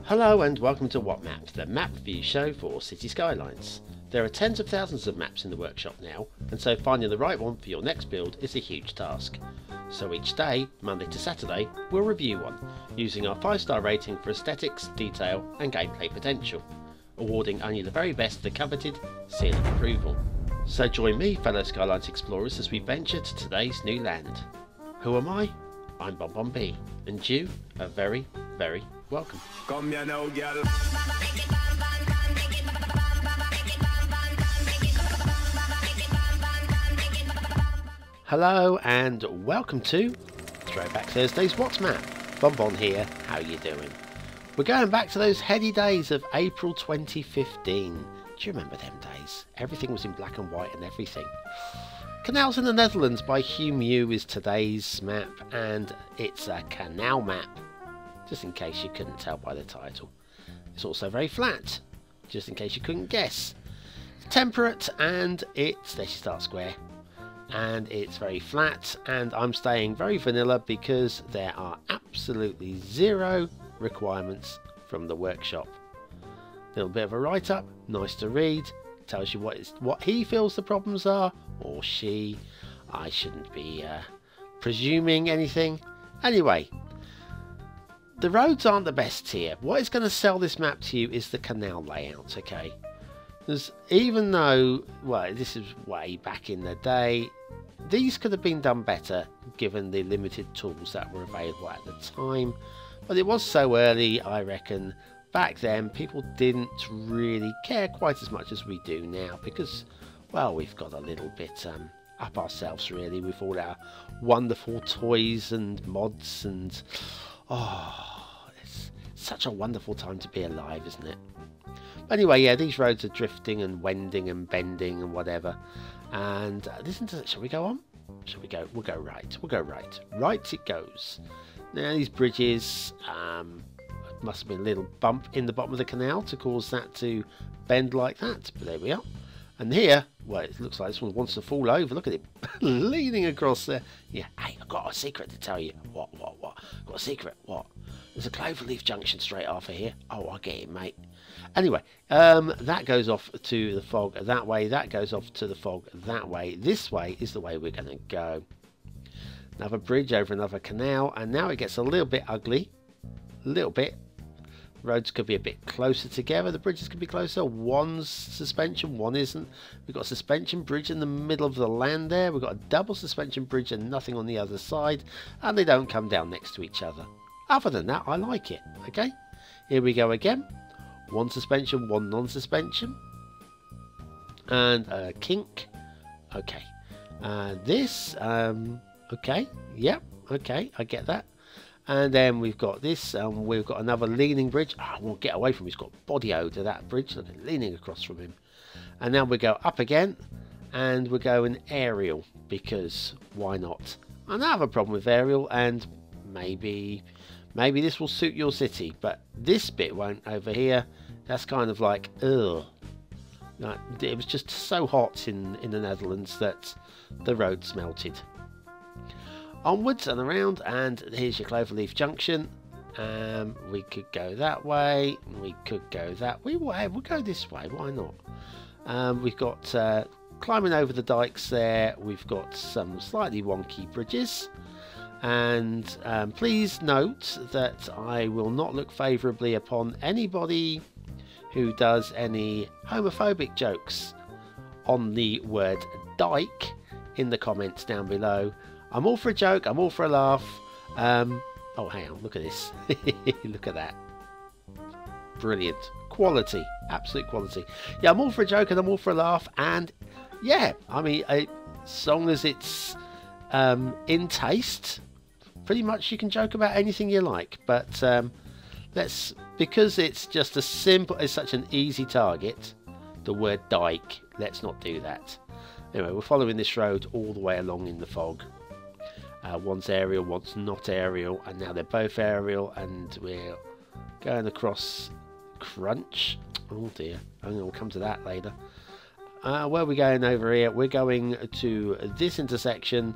Hello and welcome to What Map, the map review show for Cities Skylines. There are tens of thousands of maps in the workshop now, and so finding the right one for your next build is a huge task. So each day, Monday to Saturday, we'll review one, using our 5-star rating for aesthetics, detail and gameplay potential, awarding only the very best the coveted seal of approval. So join me, fellow Skylines explorers, as we venture to today's new land. Who am I? I'm BonBonB, and you are very, very welcome. Come here now, girl. Hello and welcome to Throwback Thursday's What's Map. BonBon here, how you doing? We're going back to those heady days of April 2015. Do you remember them days? Everything was in black and white and everything. Canals in the Netherlands by heaumeau is today's map, and it's a canal map, just in case you couldn't tell by the title. It's also very flat, just in case you couldn't guess. Temperate, and it's, there you start square, and it's very flat, and I'm staying very vanilla because there are absolutely zero requirements from the workshop. A little bit of a write-up, nice to read, tells you what he feels the problems are, or she. I shouldn't be presuming anything. Anyway, the roads aren't the best here. What is going to sell this map to you is the canal layout, okay? Because even though, well, this is way back in the day, these could have been done better given the limited tools that were available at the time. But it was so early, I reckon, back then people didn't really care quite as much as we do now because, well, we've got a little bit up ourselves really with all our wonderful toys and mods, and oh, it's such a wonderful time to be alive, isn't it? Anyway, yeah, these roads are drifting and wending and bending and whatever. And listen to it. Shall we go on? Shall we go? We'll go right. We'll go right. Right it goes. Now these bridges, must have been a little bump in the bottom of the canal to cause that to bend like that. But there we are. And here, well, it looks like this one wants to fall over. Look at it leaning across there. Yeah, hey, I've got a secret to tell you. What? I've got a secret. What? There's a cloverleaf junction straight after here. Oh, I get it, mate. Anyway, that goes off to the fog that way. That goes off to the fog that way. This way is the way we're going to go. Another bridge over another canal. And now it gets a little bit ugly. A little bit. Roads could be a bit closer together. The bridges could be closer. One's suspension, one isn't. We've got a suspension bridge in the middle of the land there. We've got a double suspension bridge and nothing on the other side. And they don't come down next to each other. Other than that, I like it. Okay, here we go again. One suspension, one non-suspension. And a kink. Okay. This, okay. Yep, okay, I get that. And then we've got this, we've got another leaning bridge. I won't get away from him. He's got body to that bridge. Look at leaning across from him. And now we go up again. And we're going aerial. Because why not? I don't have a problem with aerial. And maybe this will suit your city. But this bit won't over here. That's kind of like, ugh. Like, it was just so hot in the Netherlands that the roads melted. Onwards and around, and here's your cloverleaf junction. We could go that way, we could go that way. We'll go this way, why not? We've got climbing over the dikes there. We've got some slightly wonky bridges, and please note that I will not look favourably upon anybody who does any homophobic jokes on the word dike in the comments down below. I'm all for a joke, I'm all for a laugh. Oh, hang on, look at this. Look at that. Brilliant. Quality. Absolute quality. Yeah, I'm all for a joke and I'm all for a laugh. And yeah, I mean, as long as it's in taste, pretty much you can joke about anything you like. But because it's just a simple, it's such an easy target, the word dike, let's not do that. Anyway, we're following this road all the way along in the fog. One's aerial, one's not aerial, and now they're both aerial, and we're going across crunch. Oh dear, we'll come to that later. Where are we going over here? We're going to this intersection.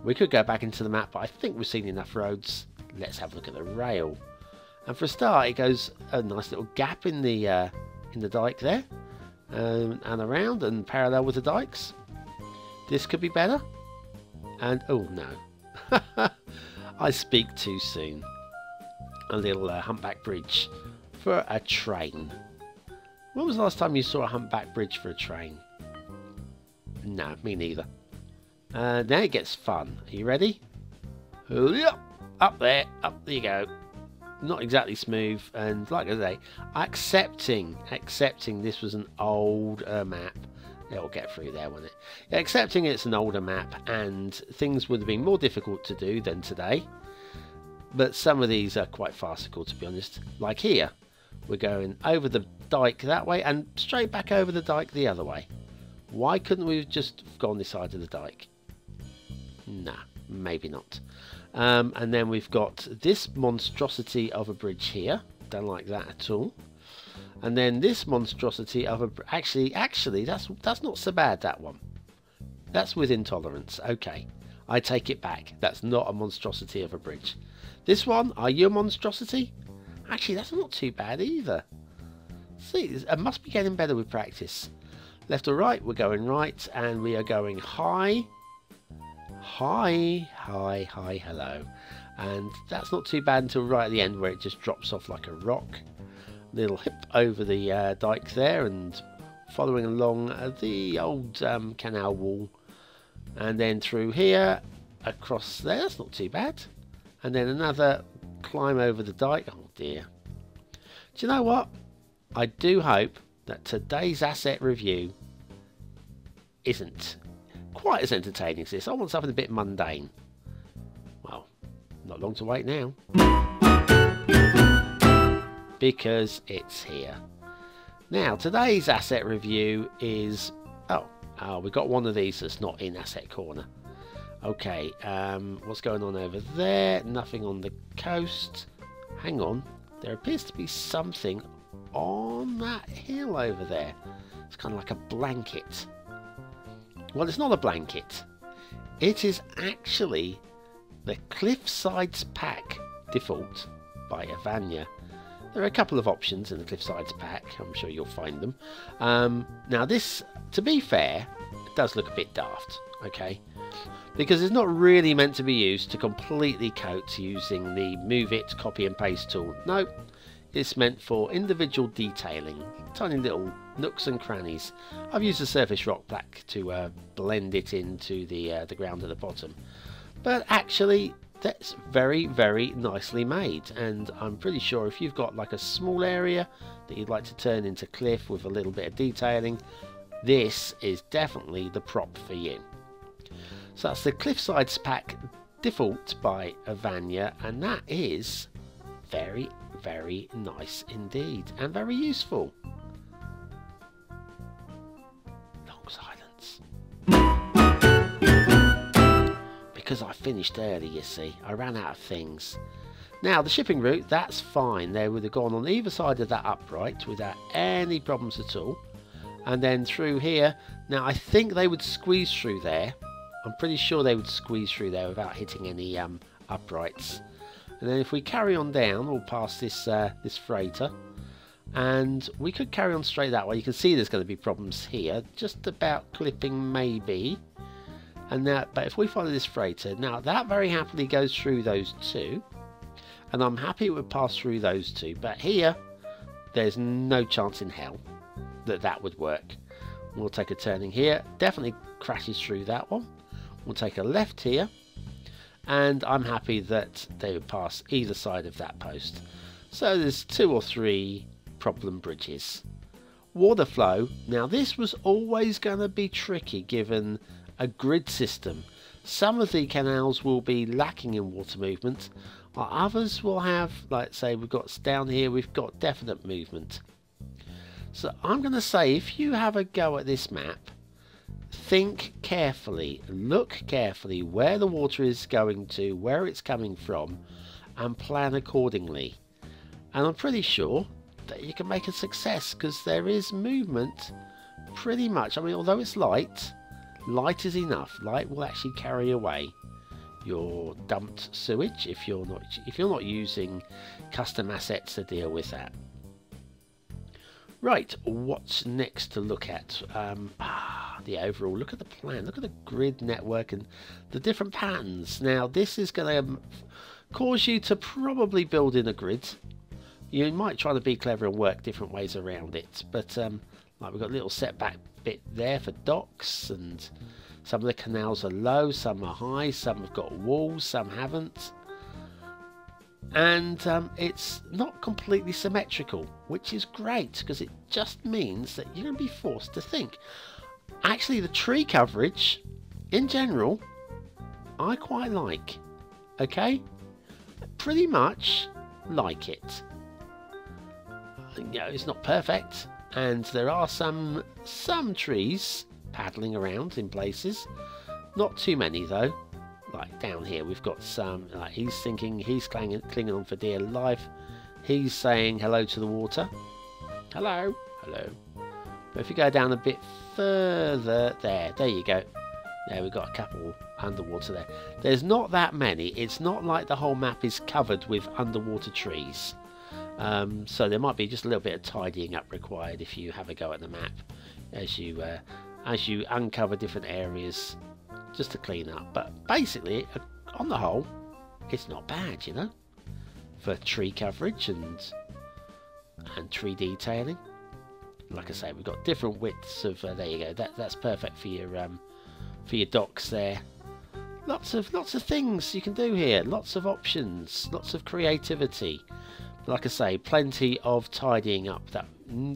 We could go back into the map, but I think we've seen enough roads. Let's have a look at the rail. And for a start, it goes a nice little gap in the dike there, and around and parallel with the dikes. This could be better. And oh no, I speak too soon. A little humpback bridge for a train. When was the last time you saw a humpback bridge for a train? No, me neither. Now it gets fun. Are you ready? Up there you go. Not exactly smooth, and like I say, accepting this was an old map. It'll get through there, won't it? Yeah, accepting it's an older map, and things would have been more difficult to do than today. But some of these are quite farcical, to be honest. Like here, we're going over the dike that way and straight back over the dike the other way. Why couldn't we have just gone this side of the dike? Nah, maybe not. And then we've got this monstrosity of a bridge here. Don't like that at all. And then this monstrosity of a... Actually, that's not so bad, that one. That's within tolerance. Okay, I take it back. That's not a monstrosity of a bridge. This one, are you a monstrosity? Actually, that's not too bad either. See, I must be getting better with practice. Left or right, we're going right, and we are going high. High, high, high, hello. And that's not too bad until right at the end where it just drops off like a rock. Little hip over the dike there and following along the old canal wall. And then through here, across there, that's not too bad. And then another climb over the dike. Oh dear. Do you know what? I do hope that today's asset review isn't quite as entertaining as this. I want something a bit mundane. Well, not long to wait now. Because it's here. Now, today's asset review is... Oh, we've got one of these that's not in Asset Corner. Okay, what's going on over there? Nothing on the coast. Hang on. There appears to be something on that hill over there. It's kind of like a blanket. Well, it's not a blanket. It is actually the Cliffsides pack default by Avanya. There are a couple of options in the Cliffsides pack. I'm sure you'll find them. Now this, to be fair, it does look a bit daft, okay? Because it's not really meant to be used to completely coat using the Move It, Copy and Paste tool. No, it's meant for individual detailing, tiny little nooks and crannies. I've used a surface rock black to blend it into the ground at the bottom. But actually, that's very, very nicely made, and I'm pretty sure if you've got like a small area that you'd like to turn into cliff with a little bit of detailing, this is definitely the prop for you. So that's the Cliffsides pack default by Avanya, and that is very, very nice indeed, and very useful. Long silence. Because I finished early, you see. I ran out of things. Now, the shipping route, that's fine. They would have gone on either side of that upright without any problems at all. And then through here. Now, I think they would squeeze through there. I'm pretty sure they would squeeze through there without hitting any uprights. And then if we carry on down, we'll pass this this freighter. And we could carry on straight that way. You can see there's going to be problems here. Just about clipping, maybe. And now, but if we follow this freighter, now that very happily goes through those two, and I'm happy it would pass through those two, but here there's no chance in hell that that would work. We'll take a turning here, definitely crashes through that one. We'll take a left here, and I'm happy that they would pass either side of that post. So there's 2 or 3 problem bridges. Water flow, now this was always going to be tricky given a grid system. Some of the canals will be lacking in water movement, while others will have, like say we've got down here, we've got definite movement. So I'm going to say, if you have a go at this map, think carefully, look carefully where the water is going to, where it's coming from, and plan accordingly. And I'm pretty sure that you can make a success, because there is movement pretty much. I mean, although it's light, light is enough. Light will actually carry away. your dumped sewage if you're not using custom assets to deal with that. Right, what's next to look at? The overall, look at the plan, look at the grid network and the different patterns. Now this is going to cause you to probably build in a grid. You might try to be clever and work different ways around it, but like we've got a little setback bit there for docks, and some of the canals are low, some are high, some have got walls, some haven't. And it's not completely symmetrical, which is great because it just means that you're going to be forced to think. Actually, the tree coverage in general I quite like. Okay, pretty much like it. You know, it's not perfect, and there are some trees paddling around in places. Not too many though. Like down here we've got some, like he's clinging on for dear life. He's saying hello to the water. Hello, hello. But if you go down a bit further, there you go. There we've got a couple underwater there. There's not that many. It's not like the whole map is covered with underwater trees. So there might be just a little bit of tidying up required if you have a go at the map as you uncover different areas, just to clean up. But basically, on the whole, it's not bad, you know, for tree coverage and tree detailing. Like I say, we've got different widths of. There you go. That's perfect for your docks there. Lots of things you can do here. Lots of options. Lots of creativity. Like I say, plenty of tidying up that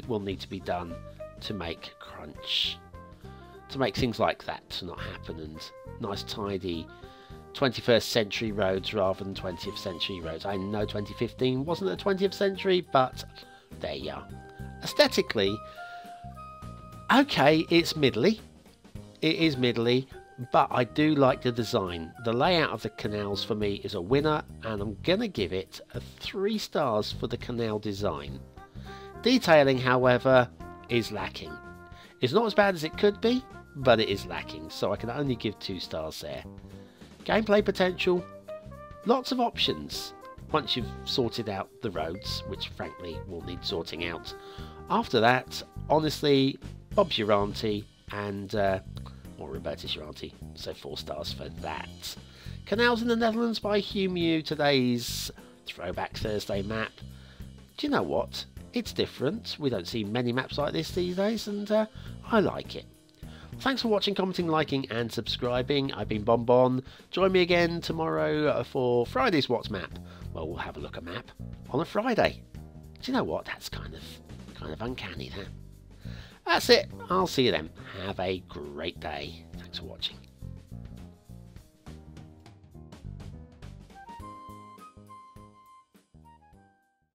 will need to be done to make crunch. To make things like that to not happen, and nice tidy 21st century roads rather than 20th century roads. I know 2015 wasn't the 20th century, but there you are. Aesthetically, okay, it's middly. It is middly, but I do like the design. The layout of the canals for me is a winner, and I'm gonna give it 3 stars for the canal design. Detailing, however, is lacking. It's not as bad as it could be, but it is lacking, so I can only give 2 stars there. Gameplay potential, lots of options once you've sorted out the roads, which frankly will need sorting out. After that, honestly, Bob's your auntie, and or Roberta's your auntie, so 4 stars for that. Canals in the Netherlands by heaumeau, today's Throwback Thursday map. Do you know what? It's different. We don't see many maps like this these days, and I like it. Thanks for watching, commenting, liking and subscribing. I've been BonBon. Join me again tomorrow for Friday's What's Map. Well, we'll have a look at map on a Friday. Do you know what? That's kind of uncanny, that. That's it. I'll see you then. Have a great day. Thanks for watching.